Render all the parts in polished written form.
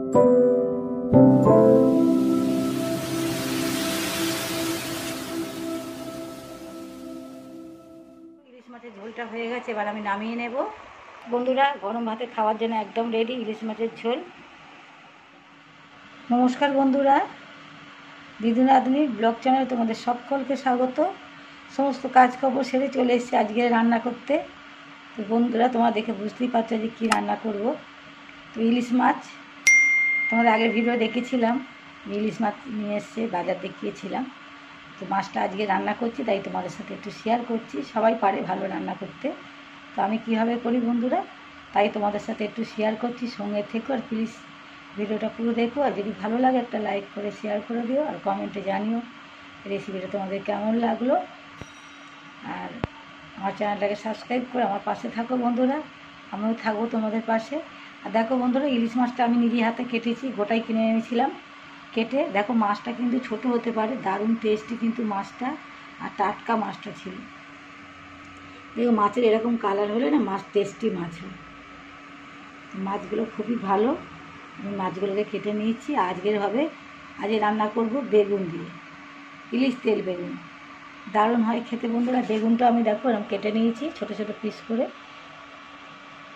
ইলিশ মাছের ঝোলটা হয়ে গেছে, এবার আমি নামিয়ে নেব। বন্ধুরা, গরম ভাতে খাওয়ার জন্য একদম রেডি ইলিশ মাছের ঝোল। নমস্কার বন্ধুরা, দিদু নাতনি ব্লগ চ্যানেলে তোমাদের সকলকে স্বাগত। সমস্ত কাজকর্ম সেরে চলে এসেছি আজকে রান্না করতে। তো বন্ধুরা, তোমরা দেখে বুঝতেই পারছো যে কী রান্না করব। তো ইলিশ মাছ, তোমাদের আগের ভিডিও দেখেছিলাম, ইলিশ মাছ নিয়ে এসছে, বাজার দেখিয়েছিলাম। তো মাছটা আজকে রান্না করছি, তাই তোমাদের সাথে একটু শেয়ার করছি। সবাই পারে ভালো রান্না করতে, তো আমি কীভাবে করি বন্ধুরা, তাই তোমাদের সাথে একটু শেয়ার করছি। সঙ্গে থেকো আর প্লিজ ভিডিওটা পুরো দেখো। আর যদি ভালো লাগে একটা লাইক করে শেয়ার করে দিও, আর কমেন্টে জানিও রেসিপিটা তোমাদের কেমন লাগলো। আর আমার চ্যানেলটাকে সাবস্ক্রাইব করে আমার পাশে থাকো বন্ধুরা, আমিও থাকবো তোমাদের পাশে। আর দেখো বন্ধুরা, ইলিশ মাছটা আমি নিজে হাতে কেটেছি, গোটাই কিনে এনেছিলাম। কেটে দেখো, মাছটা কিন্তু ছোট হতে পারে, দারুণ টেস্টি কিন্তু মাছটা, আর টাটকা মাছটা ছিল। দেখো মাছের এরকম কালার হলে না মাছ টেস্টি মাছ হয়। মাছগুলো খুবই ভালো, আমি মাছগুলোকে কেটে নিয়েছি। আজকে রান্না করব বেগুন দিয়ে, ইলিশ তেল বেগুন, দারুণ হয় খেতে বন্ধুরা। বেগুনটা আমি দেখো এরকম কেটে নিয়েছি ছোটো ছোটো পিস করে,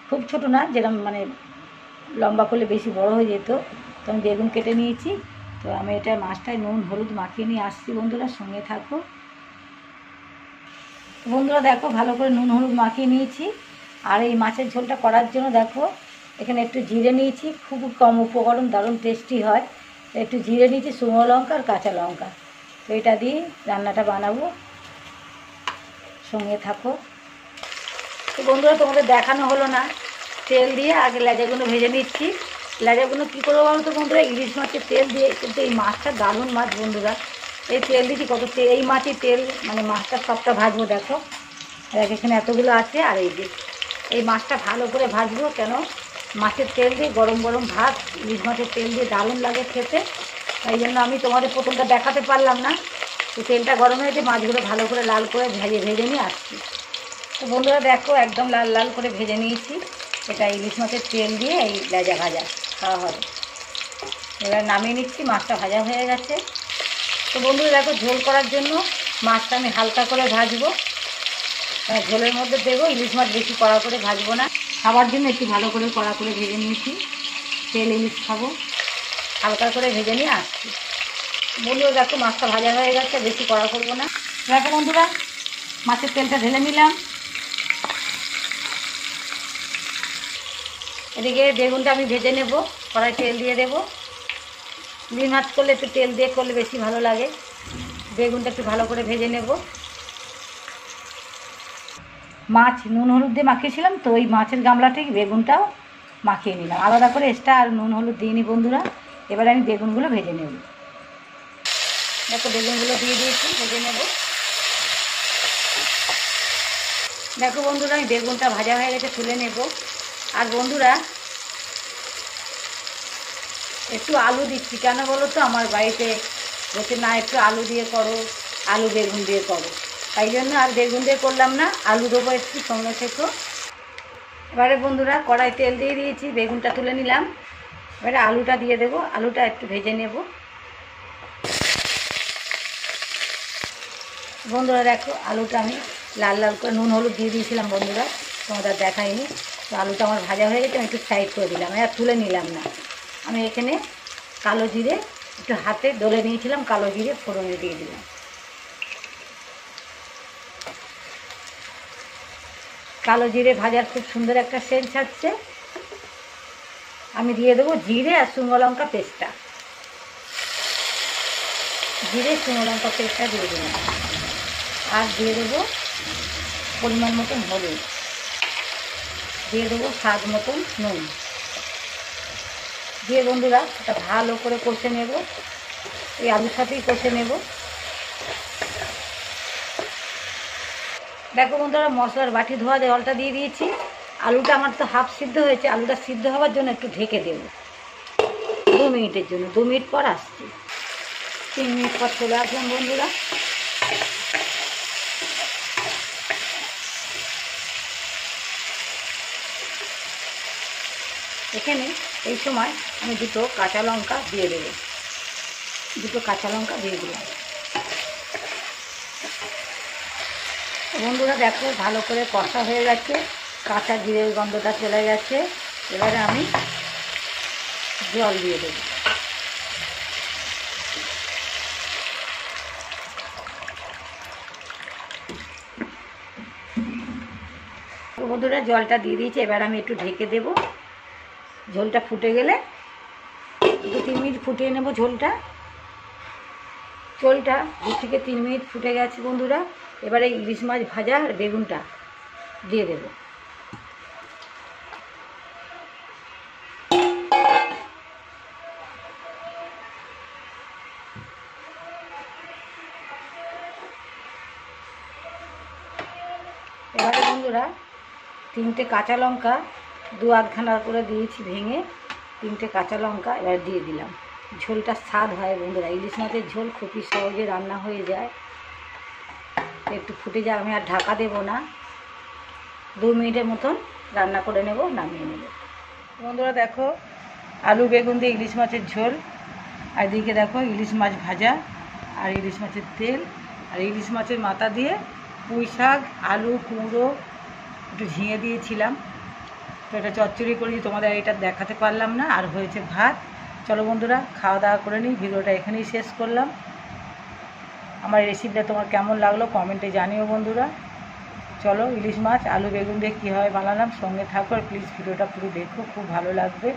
খুব ছোটো না, যেরকম মানে লম্বা করলে বেশি বড় হয়ে যেত। তো আমি বেগুন কেটে নিয়েছি। তো আমি এটা মাছটায় নুন হলুদ মাখিয়ে নিয়ে আসছি বন্ধুরা, সঙ্গে থাকো বন্ধুরা। দেখো ভালো করে নুন হলুদ মাখিয়ে নিয়েছি। আর এই মাছের ঝোলটা করার জন্য দেখো এখানে একটু জিরে নিয়েছি, খুব কম উপকরণ, দারুণ টেস্টি হয়। তো একটু জিরে নিয়েছি, শুকনো লঙ্কা আর কাঁচা লঙ্কা। তো এটা দিয়ে রান্নাটা বানাবো, সঙ্গে থাকো। তো বন্ধুরা, তোমাদের দেখানো হলো না, তেল দিয়ে আগে লেজাগুলো ভেজে নিচ্ছি। লেজাগুলো কী করবো বলো তো বন্ধুরা, ইলিশ মাছের তেল দিয়ে, কিন্তু এই মাছটা দারুণ মাছ বন্ধুরা। এই তেল দিচ্ছি কত তেল, এই মাছের তেল মানে মাছটা সবটা ভাজবো। দেখো এখানে এতগুলো আছে। আর এই মাছটা ভালো করে ভাজবো, কেন মাছের তেল দিয়ে গরম গরম ভাত ইলিশ মাছের তেল দিয়ে দারুণ লাগে খেতে। তাই জন্য আমি তোমাদের প্রথমটা দেখাতে পারলাম না। তো তেলটা গরম হয়েছে, মাছগুলো ভালো করে লাল করে ভেজে নিয়ে আসছি। তো বন্ধুরা দেখো একদম লাল লাল করে ভেজে নিয়েছি। এটা ইলিশ মাছের তেল দিয়ে এই লেজা ভাজা খাওয়া হবে। এবার নামিয়ে নিচ্ছি, মাছটা ভাজা হয়ে গেছে। তো বন্ধুরা দেখো, ঝোল করার জন্য মাছটা আমি হালকা করে ভাজবো, ঝোলের মধ্যে দেবো। ইলিশ মাছ বেশি কড়া করে ভাজবো না, খাবার জন্য একটু ভালো করে কড়া করে ভেজে নিয়েছি। তেল ইলিশ খাবো, হালকা করে ভেজে নিয়ে আসছি। বন্ধুরা দেখো মাছটা ভাজা হয়ে গেছে, বেশি কড়া করবো না। দেখো বন্ধুরা, মাছের তেলটা ঢেলে নিলাম। এদিকে বেগুনটা আমি ভেজে নেব, কড়াই তেল দিয়ে দেবো। ইলিশ মাছ করলে একটু তেল দিয়ে করলে বেশি ভালো লাগে। বেগুনটা একটু ভালো করে ভেজে নেব। মাছ নুন হলুদ দিয়ে মাখিয়েছিলাম, তো ওই মাছের গামলাতেই বেগুনটাও মাখিয়ে নিলাম, আলাদা করে এক্সট্রা আর নুন হলুদ দিইনি বন্ধুরা। এবারে আমি বেগুনগুলো ভেজে নেব। দেখো বেগুনগুলো দিয়ে দিয়েছি, ভেজে নেব। দেখো বন্ধুরা, আমি বেগুনটা ভাজা হয়ে গেছে, তুলে নেব। আর বন্ধুরা একটু আলু দিচ্ছি, কেন বলো তো, আমার বাড়িতে বলছে না একটু আলু দিয়ে করো, আলু বেগুন দিয়ে করো, তাই জন্য আর বেগুন দিয়ে করলাম না, আলু দেবো একটু, সঙ্গে থেকো। এবারে বন্ধুরা কড়াই তেল দিয়ে দিয়েছি, বেগুনটা তুলে নিলাম। এবারে আলুটা দিয়ে দেবো, আলুটা একটু ভেজে নেব। বন্ধুরা দেখো আলুটা আমি লাল লাল করে নুন হলুদ দিয়ে দিয়েছিলাম বন্ধুরা, তোমাদের দেখাইনি। তো আলুটা আমার ভাজা হয়ে গেছে, আমি একটু সাইড করে দিলাম, আর তুলে নিলাম না। আমি এখানে কালো জিরে একটু হাতে ডলে নিয়েছিলাম, কালো জিরে ফোড়নে দিয়ে দিলাম। কালো জিরে ভাজার খুব সুন্দর একটা সেন্ট ছাড়ছে। আমি দিয়ে দেবো জিরে আর শুকনো লঙ্কা পেস্টটা, জিরে শুকনো লঙ্কা পেস্টটা দিয়ে দিলাম। আর দিয়ে দেবো পরিমাণ মতন হলুদ, দিয়ে দেবো স্বাদ মতন নুন দিয়ে বন্ধুরা এটা ভালো করে কষে নেব, এই আলুর সাথেই কষে নেব। দেখো বন্ধুরা, মশলার বাটি ধোয়া জলটা দিয়ে দিয়েছি। আলুটা আমার তো হাফ সিদ্ধ হয়েছে, আলুটা সিদ্ধ হওয়ার জন্য একটু ঢেকে দেব 2 মিনিটের জন্য। 2 মিনিট পর আসছি। 3 মিনিট পর চলে আসলাম বন্ধুরা। এখানে এই সময় আমি দুটো কাঁচা লঙ্কা দিয়ে দেবো, দুটো কাঁচা লঙ্কা দিয়ে দিলাম। বন্ধুরা দেখো ভালো করে কষা হয়ে গেছে, কাঁচা জিরের গন্ধটা চলে গেছে। এবারে আমি জল দিয়ে দেবো। বন্ধুরা জলটা দিয়ে দিয়েছি, এবার আমি একটু ঢেকে দেব। ঝোলটা ফুটে গেলে 2-3 মিনিট ফুটিয়ে নেব ঝোলটা। 2 থেকে 3 মিনিট ফুটে গেছে বন্ধুরা। এবারে ইলিশ মাছ ভাজা আর বেগুনটা দিয়ে দেব। এবারে বন্ধুরা 3টে কাঁচা লঙ্কা 2-8খানা করে দিয়েছি ভেঙে, 3টে কাঁচা লঙ্কা এবার দিয়ে দিলাম। ঝোলটা স্বাদ হয় বন্ধুরা, ইলিশ মাছের ঝোল খুবই সহজে রান্না হয়ে যায়। একটু ফুটে যায়, আমি আর ঢাকা দেবো না, 2 মিনিটের মতন রান্না করে নেব, নামিয়ে নেব। বন্ধুরা দেখো আলু বেগুন দিয়ে ইলিশ মাছের ঝোল, আর এদিকে দেখো ইলিশ মাছ ভাজা আর ইলিশ মাছের তেল, আর ইলিশ মাছের মাথা দিয়ে পুঁই শাক, আলু, কুমড়ো, একটু ঝিঙে দিয়েছিলাম। তো এটা চচ্চড়ি করেছি, তোমাদের এটা দেখাতে পারলাম না। আর হয়েছে ভাত। চলো বন্ধুরা খাওয়া দাওয়া করে নিই, ভিডিওটা এখানেই শেষ করলাম। আমার রেসিপিটা তোমার কেমন লাগলো কমেন্টে জানিও বন্ধুরা। চলো ইলিশ মাছ আলু বেগুন দিয়ে কীভাবে বানালাম সঙ্গে থাকো, আর প্লিজ ভিডিওটা পুরো দেখো, খুব ভালো লাগবে।